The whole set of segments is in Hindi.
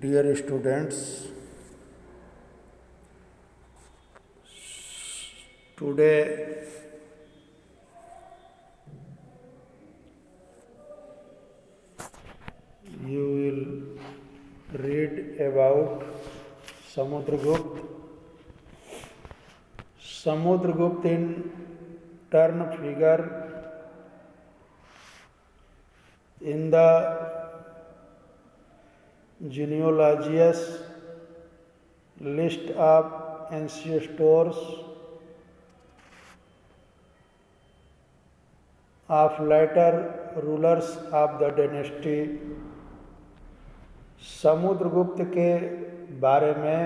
Dear students, today you will read about Samudragupta. Samudragupta in turn figure in the genealogious list of ancestors of later rulers of the dynasty. Samudragupta के बारे में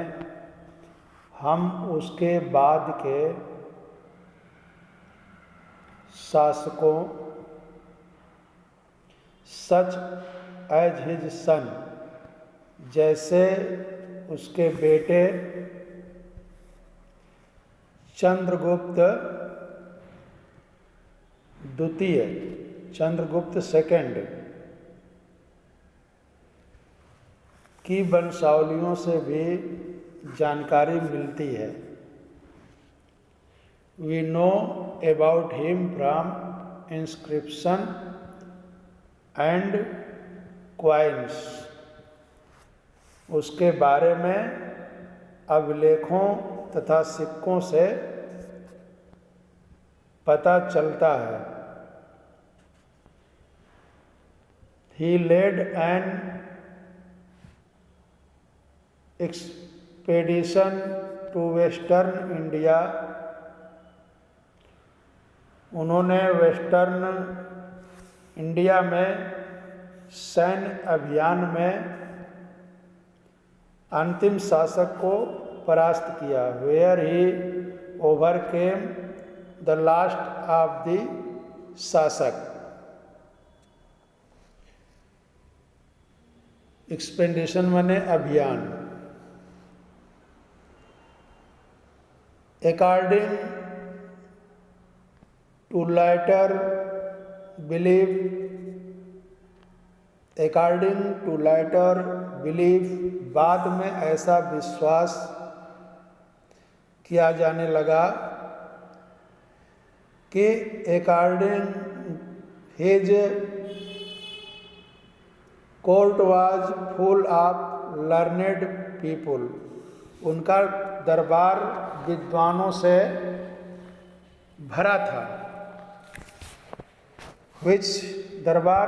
हम उसके बाद के शासकों सच एज हिज सन जैसे उसके बेटे चंद्रगुप्त द्वितीय, चंद्रगुप्त सेकंड की वंशावलियों से भी जानकारी मिलती है। We know about him from inscription and coins. उसके बारे में अभिलेखों तथा सिक्कों से पता चलता है। He led an expedition to western India. उन्होंने वेस्टर्न इंडिया में सैन्य अभियान में अंतिम शासक को परास्त किया। Where he overcame the last of the शासक। एक्सपेडिशन माने अभियान। अकॉर्डिंग टू लाइटर बिलीफ बाद में ऐसा विश्वास किया जाने लगा कि according his court was full of learned people. उनका दरबार विद्वानों से भरा था। विच दरबार,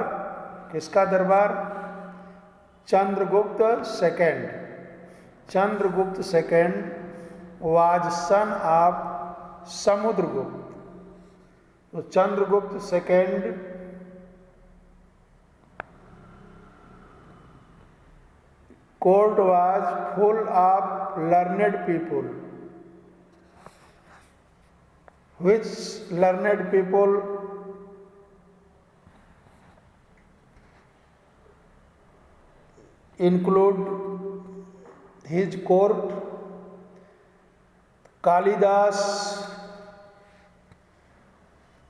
किसका दरबार? Chandragupta second. Chandragupta second was son of Samudragupta. तो Chandragupta second court was full of learned people. Which learned people? Include his court, Kalidas,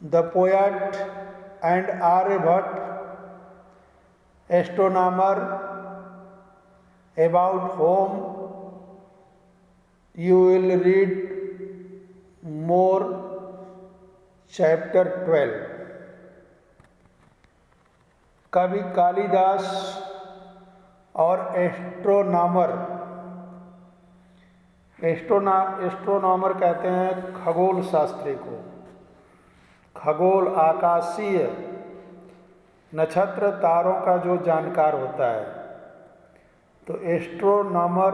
the poet, and Aryabhatta, astronomer, about whom you will read more chapter 12. कवि कालिदास और एस्ट्रोनॉमर। एस्ट्रोनॉमर कहते हैं खगोल शास्त्री को। खगोल आकाशीय नक्षत्र तारों का जो जानकार होता है। तो एस्ट्रोनॉमर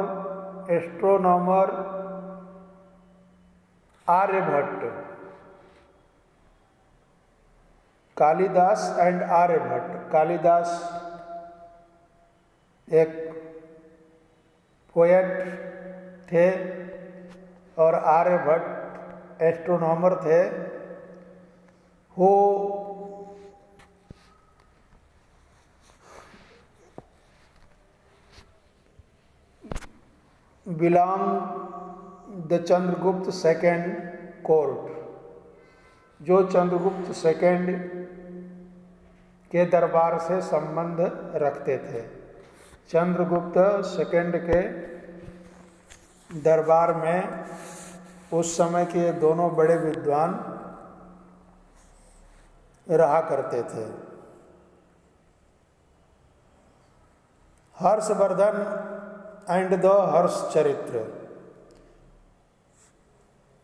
आर्यभट्ट। कालिदास एंड आर्यभट्ट। कालिदास एक पोएट थे और आर्यभट्ट एस्ट्रोनॉमर थे। वो belong the Chandragupta second court, जो चंद्रगुप्त सेकंड के दरबार से संबंध रखते थे। चंद्रगुप्त सेकंड के दरबार में उस समय के दोनों बड़े विद्वान रहा करते थे। Harshavardhan and the Harshacharitra.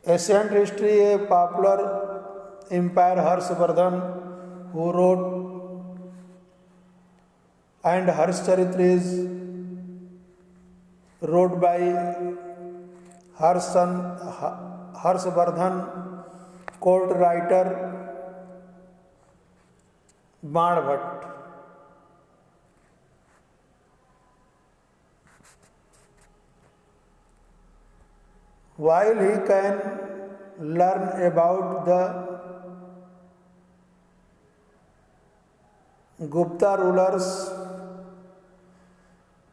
Ancient history a popular empire Harshavardhan who wrote and Harshcharitra is wrote by Harshvardhan, court writer Banbhat। While he can learn about the Gupta rulers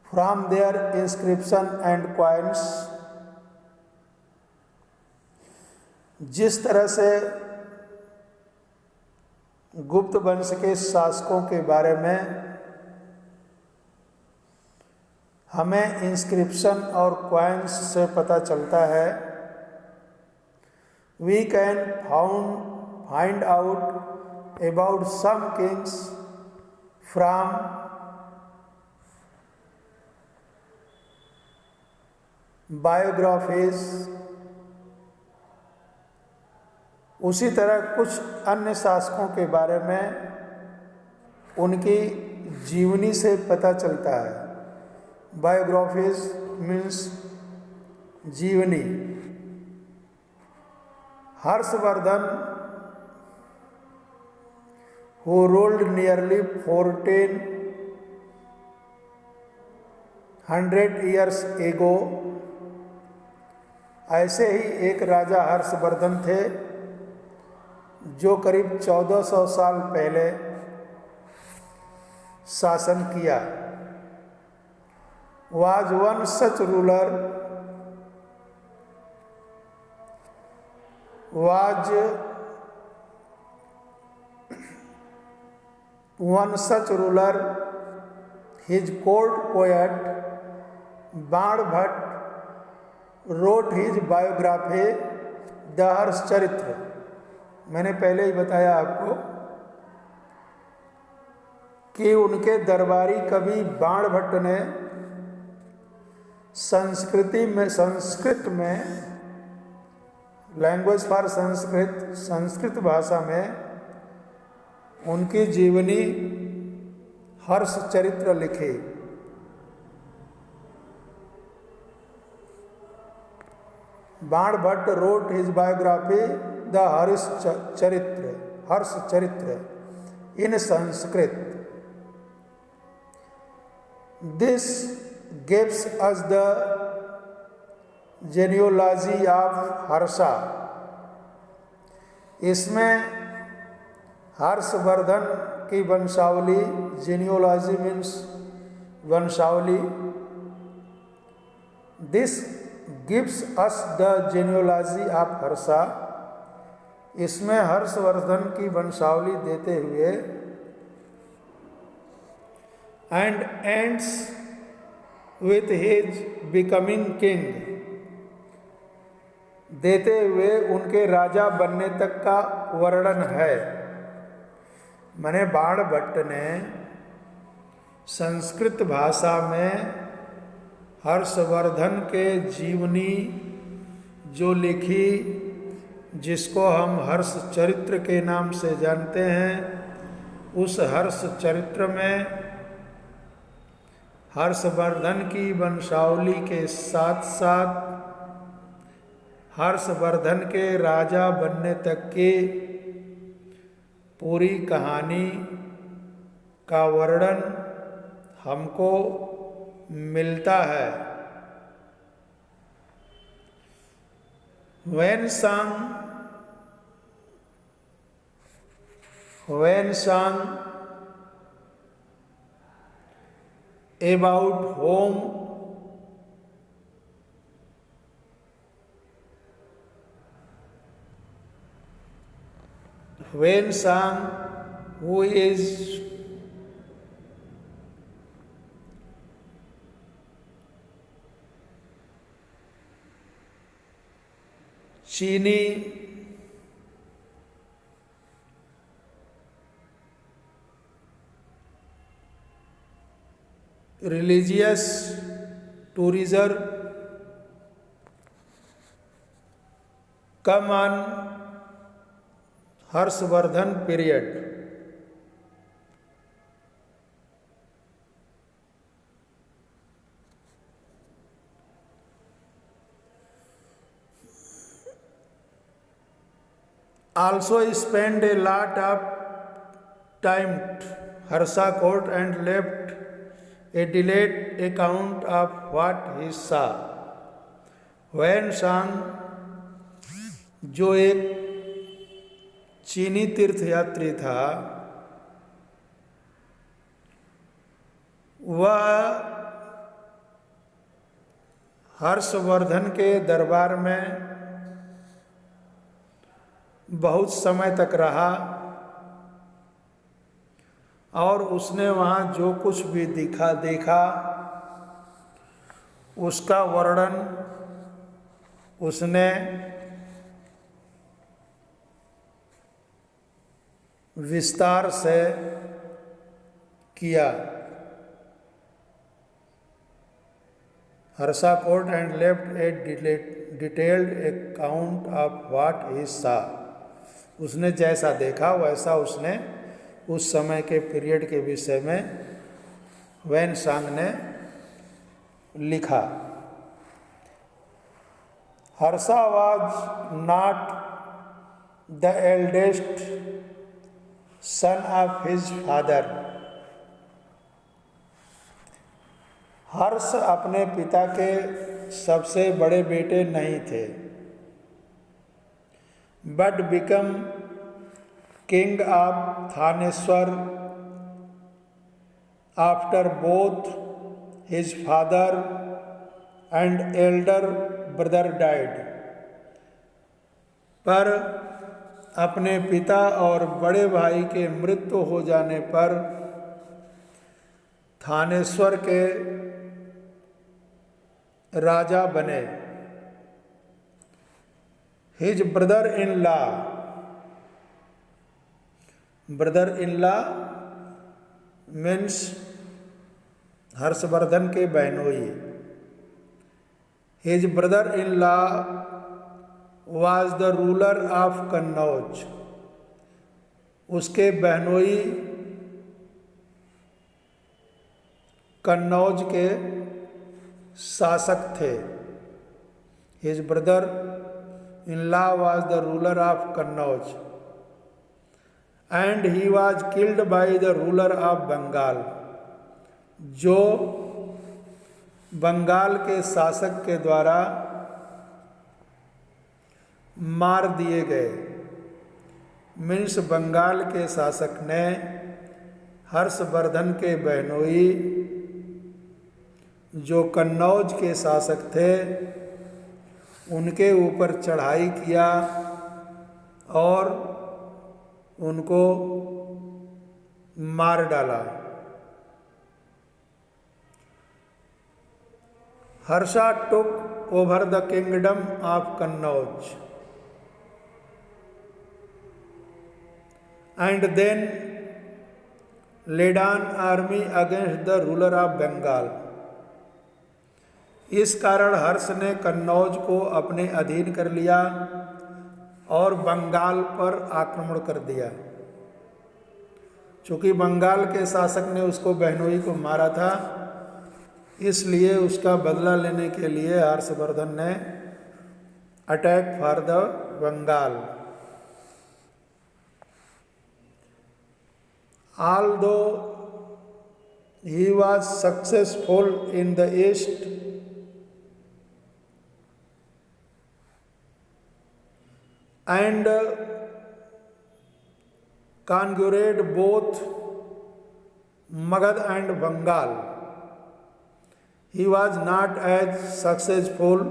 from their inscription and coins, जिस तरह से गुप्त वंश के शासकों के बारे में हमें इंस्क्रिप्शन और कॉइन्स से पता चलता है, we can find out about some kings from biographies। उसी तरह कुछ अन्य शासकों के बारे में उनकी जीवनी से पता चलता है। बायोग्राफीज मीन्स जीवनी। Harshvardhan who ruled nearly 1400 years ago, ऐसे ही एक राजा हर्षवर्धन थे जो करीब 1400 साल पहले शासन किया। was one such ruler was one such ruler his court poet Banbhat wrote his biography the Harshacharita. मैंने पहले ही बताया आपको कि उनके दरबारी कवि बाणभट्ट ने संस्कृत में लैंग्वेज फॉर संस्कृत भाषा में उनकी जीवनी हर्षचरित्र लिखे। Banabhatta wrote his biography the Harshacharita in Sanskrit। This gives us the genealogy of Harsha. इसमें हर्षवर्धन की वंशावली, जेनियोलॉजी मीन्स वंशावली। This gives us the genealogy of Harsha. इसमें हर्षवर्धन की वंशावली देते हुए and ends with his becoming king, देते हुए उनके राजा बनने तक का वर्णन है। मैंने बाणभट्ट ने संस्कृत भाषा में हर्षवर्धन के जीवनी जो लिखी, जिसको हम हर्षचरित्र के नाम से जानते हैं, उस हर्षचरित्र में हर्षवर्धन की वंशावली के साथ साथ हर्षवर्धन के राजा बनने तक की पूरी कहानी का वर्णन हमको मिलता है। when sung about home, when sung who is चीनी religious tourism come on Harshvardhan period. Also spent a lot of time Harsha court and left a delayed account of what he saw. When Sang, जो एक चीनी तीर्थयात्री था, वह हर्षवर्धन के दरबार में बहुत समय तक रहा और उसने वहाँ जो कुछ भी देखा उसका वर्णन उसने विस्तार से किया। Harsha court and left A detailed account of what he सा। उसने जैसा देखा वैसा उसने उस समय के पीरियड के विषय में वैन सांग ने लिखा। Harsha was not the eldest son of his father. Harsh अपने पिता के सबसे बड़े बेटे नहीं थे, but become king of Thaneshwar after both his father and elder brother died. पर अपने पिता और बड़े भाई के मृत्यु हो जाने पर थानेश्वर के राजा बने। His brother in law means Harshvardhan के बहनोई। His brother in law was the ruler of Kannauj. उसके बहनोई कन्नौज के शासक थे। His brother in law was the ruler of Kannauj and he was killed by the ruler of Bengal। जो बंगाल के शासक के द्वारा मार दिए गए। मीन्स बंगाल के शासक ने हर्षवर्धन के बहनोई जो कन्नौज के शासक थे उनके ऊपर चढ़ाई किया और उनको मार डाला। Harsha took over the kingdom of Kannauj and then led on army against the ruler of Bengal। इस कारण हर्ष ने कन्नौज को अपने अधीन कर लिया और बंगाल पर आक्रमण कर दिया। चूँकि बंगाल के शासक ने उसको बहनोई को मारा था, इसलिए उसका बदला लेने के लिए हर्षवर्धन ने attack for the Bengal. Although he was successful in the east, and conquered both Magad and Bengal, he was not as successful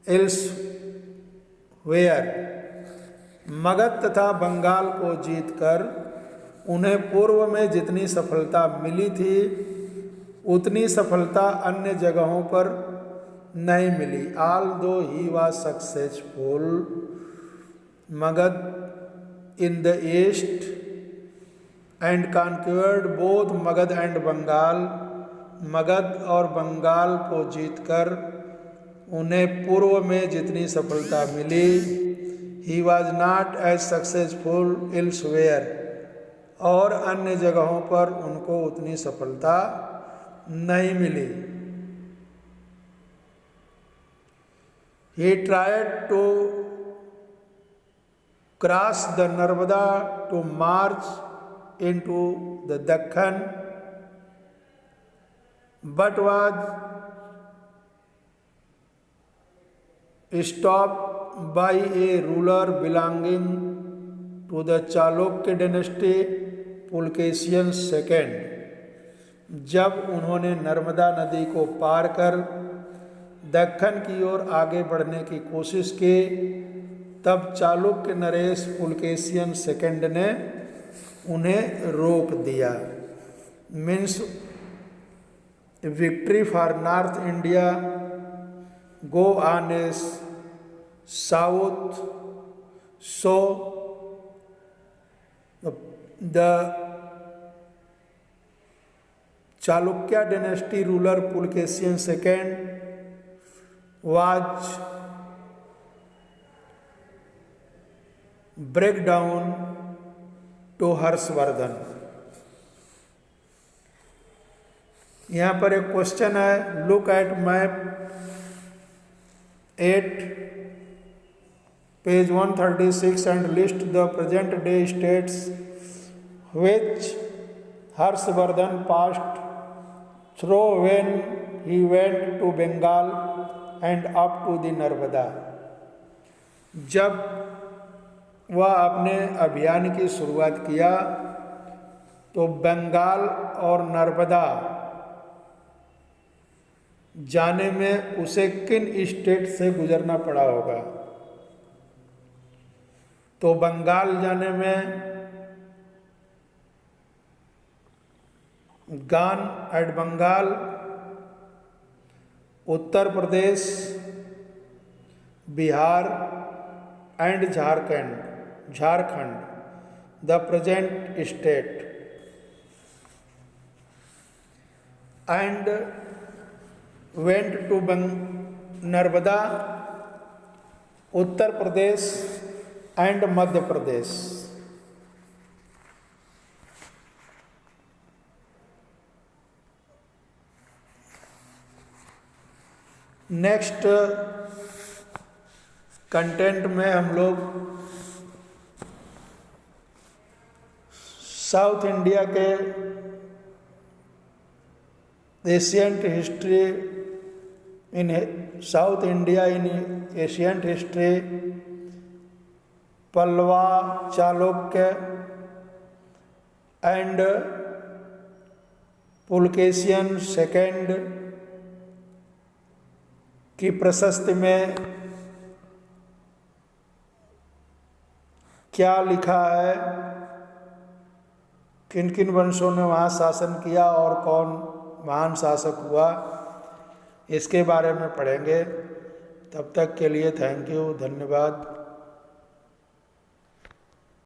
elsewhere। Magadh तथा बंगाल को जीतकर उन्हें पूर्व में जितनी सफलता मिली थी उतनी सफलता अन्य जगहों पर नहीं मिली। Although he was successful Magadh in the east and conquered both Magadh and Bengal, Magadh और बंगाल को जीतकर उन्हें पूर्व में जितनी सफलता मिली, he was not as successful elsewhere, और अन्य जगहों पर उनको उतनी सफलता नहीं मिली। He tried to cross the Narmada to march into the Deccan, but was stopped by a ruler belonging to the Chalukya dynasty, पुलकेशियन II। जब उन्होंने नर्मदा नदी को पार कर दक्खन की ओर आगे बढ़ने की कोशिश की, तब चालुक्य नरेश पुलकेशियन II ने उन्हें रोक दिया। Means victory for north India go on A south, so the Chalukya dynasty ruler Pulkeshian II was break down to Harshvardhan. यहाँ पर एक क्वेश्चन है, look at map 8 page 136 and list the present day states which Harshvardhan past through when he went to Bengal and up to the Narmada. जब वह अपने अभियान की शुरुआत किया तो बंगाल और नर्मदा जाने में उसे किन स्टेट से गुजरना पड़ा होगा? तो बंगाल जाने में gone at Bengal, Uttar Pradesh, Bihar and Jharkhand the present state, and went to Narmada, Uttar Pradesh and Madhya Pradesh. Next content में हम लोग साउथ इंडिया के ancient history in south India in ancient history, Pallava, Chalukya and Pulakeshin II की प्रशस्ति में क्या लिखा है, किन किन वंशों ने वहाँ शासन किया और कौन महान शासक हुआ, इसके बारे में पढ़ेंगे। तब तक के लिए थैंक यू, धन्यवाद।